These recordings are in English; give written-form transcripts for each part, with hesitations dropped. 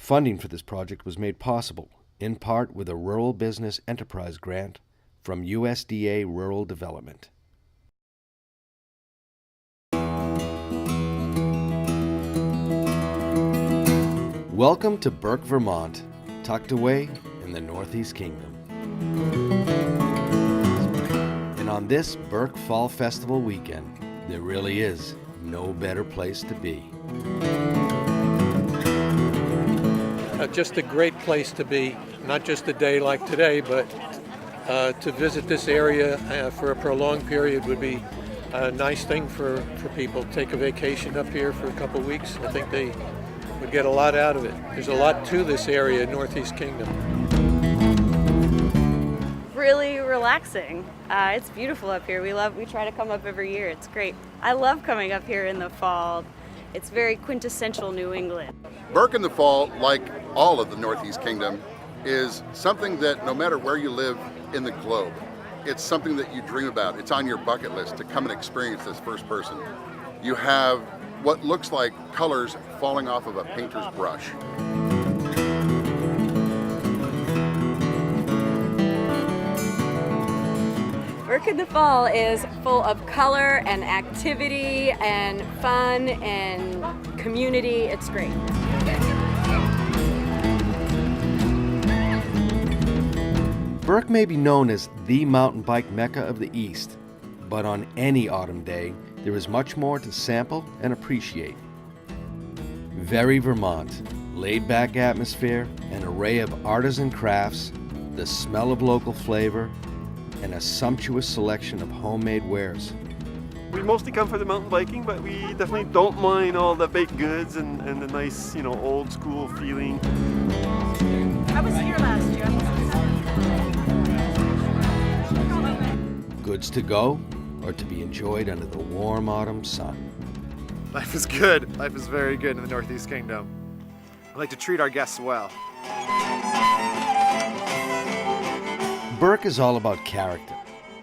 Funding for this project was made possible, in part with a Rural Business Enterprise grant from USDA Rural Development. Welcome to Burke, Vermont, tucked away in the Northeast Kingdom. And on this Burke Fall Festival weekend, there really is no better place to be. Just a great place to be, not just a day like today, but to visit this area for a prolonged period would be a nice thing for people. Take a vacation up here for a couple weeks. I think they would get a lot out of it. There's a lot to this area, Northeast Kingdom. Really relaxing. It's beautiful up here. We try to come up every year. It's great. I love coming up here in the fall. It's very quintessential New England. Burke in the fall, like all of the Northeast Kingdom, is something that no matter where you live in the globe, it's something that you dream about. It's on your bucket list to come and experience this first person. You have what looks like colors falling off of a painter's brush. Burke in the fall is full of color and activity and fun and community. It's great. Burke may be known as the mountain bike mecca of the East, but on any autumn day, there is much more to sample and appreciate. Very Vermont, laid-back atmosphere, an array of artisan crafts, the smell of local flavor, and a sumptuous selection of homemade wares. We mostly come for the mountain biking, but we definitely don't mind all the baked goods and the nice, old school feeling. I was here last year. Goods to go or to be enjoyed under the warm autumn sun. Life is good. Life is very good in the Northeast Kingdom. I like to treat our guests well. Burke is all about character,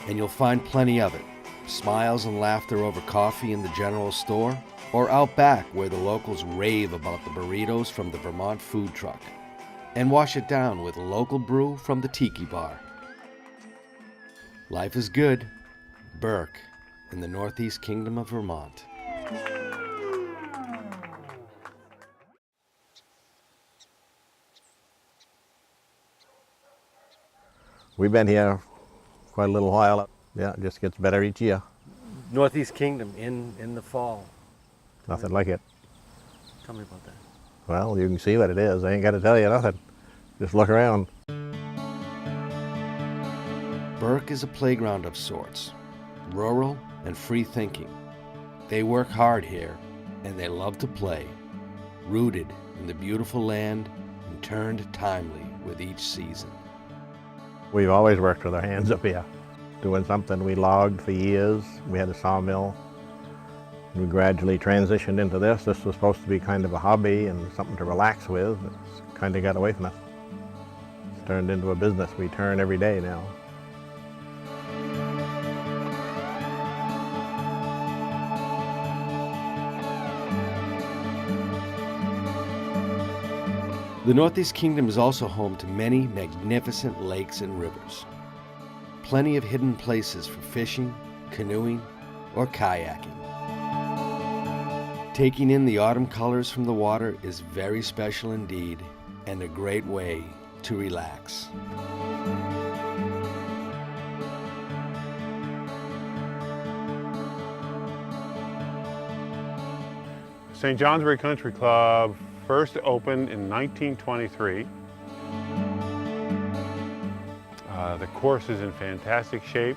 and you'll find plenty of it. Smiles and laughter over coffee in the general store, or out back where the locals rave about the burritos from the Vermont food truck, and wash it down with local brew from the tiki bar. Life is good. Burke in the Northeast Kingdom of Vermont. We've been here quite a little while. Yeah, it just gets better each year. Northeast Kingdom in the fall. Nothing like it. Tell me about that. Well, you can see what it is. I ain't got to tell you nothing. Just look around. Burke is a playground of sorts, rural and free thinking. They work hard here, and they love to play, rooted in the beautiful land and turned timely with each season. We've always worked with our hands up here, doing something. We logged for years. We had a sawmill. We gradually transitioned into this. This was supposed to be kind of a hobby and something to relax with. It's kind of got away from us. It's turned into a business we turn every day now. The Northeast Kingdom is also home to many magnificent lakes and rivers. Plenty of hidden places for fishing, canoeing, or kayaking. Taking in the autumn colors from the water is very special indeed, and a great way to relax. St. Johnsbury Country Club first opened in 1923. The course is in fantastic shape.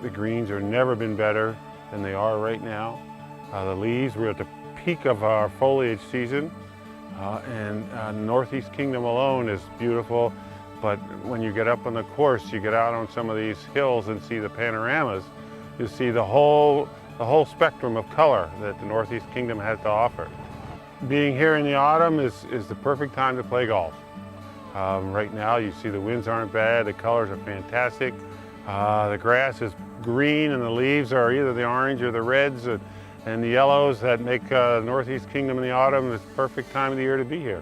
The greens have never been better than they are right now. The leaves, we're at the peak of our foliage season, and Northeast Kingdom alone is beautiful, but when you get up on the course, you get out on some of these hills and see the panoramas, you see the whole spectrum of color that the Northeast Kingdom has to offer. Being here in the autumn is the perfect time to play golf. Right now you see the winds aren't bad, the colors are fantastic, the grass is green and the leaves are either the orange or the reds and the yellows that make Northeast Kingdom in the autumn is the perfect time of the year to be here.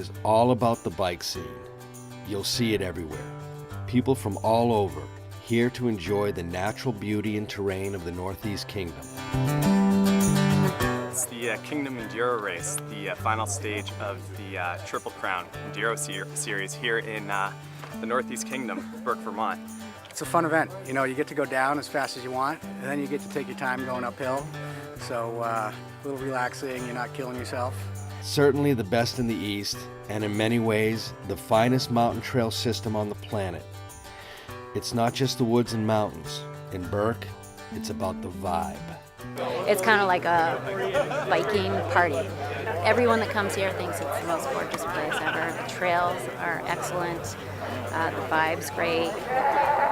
is all about the bike scene. You'll see it everywhere. People from all over, here to enjoy the natural beauty and terrain of the Northeast Kingdom. It's the Kingdom Enduro race, the final stage of the Triple Crown Enduro series here in the Northeast Kingdom, Burke, Vermont. It's a fun event. You know, you get to go down as fast as you want, and then you get to take your time going uphill. So a little relaxing, you're not killing yourself. Certainly the best in the East, and in many ways, the finest mountain trail system on the planet. It's not just the woods and mountains. In Burke, it's about the vibe. It's kind of like a biking party. Everyone that comes here thinks it's the most gorgeous place ever. The trails are excellent. The vibe's great.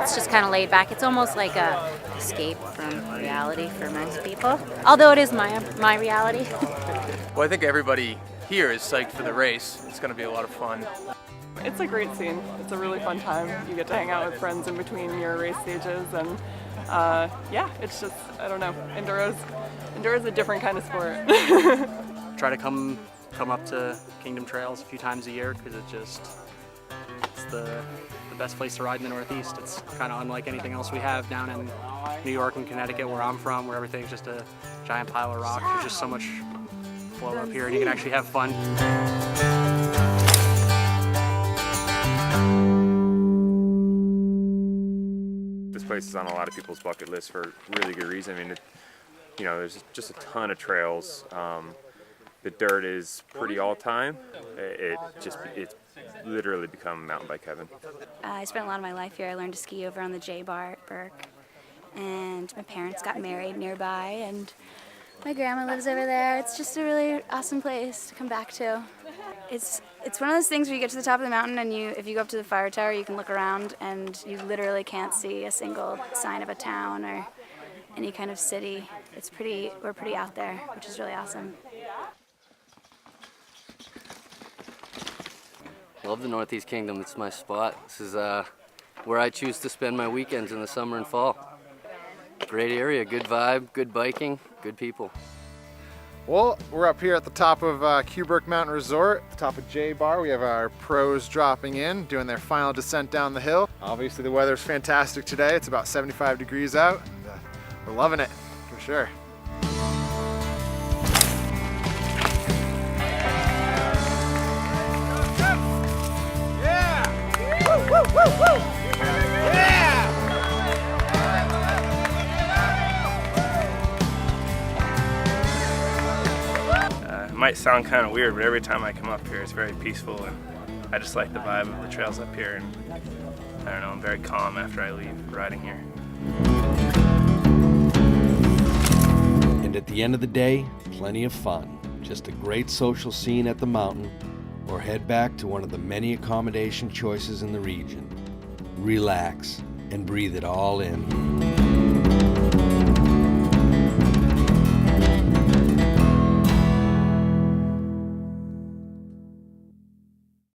It's just kind of laid back. It's almost like a escape from reality for most people. Although it is my reality. Well, I think everybody here is psyched for the race. It's going to be a lot of fun. It's a great scene. It's a really fun time. You get to hang out with friends in between your race stages, and yeah, it's just, I don't know, Enduro's a different kind of sport. Try to come up to Kingdom Trails a few times a year because it's the best place to ride in the Northeast. It's kind of unlike anything else we have down in New York and Connecticut, where I'm from, where everything's just a giant pile of rocks. There's just so much flow up here, and you can actually have fun. This place is on a lot of people's bucket list for really good reason. I mean, there's just a ton of trails. The dirt is pretty all-time. It's literally become mountain bike heaven. I spent a lot of my life here. I learned to ski over on the J-Bar at Burke, and my parents got married nearby, and my grandma lives over there. It's just a really awesome place to come back to. It's one of those things where you get to the top of the mountain, and if you go up to the fire tower, you can look around and you literally can't see a single sign of a town or any kind of city. We're pretty out there, which is really awesome. Love the Northeast Kingdom. It's my spot. This is where I choose to spend my weekends in the summer and fall. Great area, good vibe, good biking, good people. Well, we're up here at the top of Burke Mountain Resort, the top of J-Bar. We have our pros dropping in, doing their final descent down the hill. Obviously the weather's fantastic today. It's about 75 degrees out, and we're loving it, for sure. It might sound kind of weird, but every time I come up here, it's very peaceful, and I just like the vibe of the trails up here, and I don't know, I'm very calm after I leave riding here. And at the end of the day, plenty of fun. Just a great social scene at the mountain, or head back to one of the many accommodation choices in the region. Relax and breathe it all in.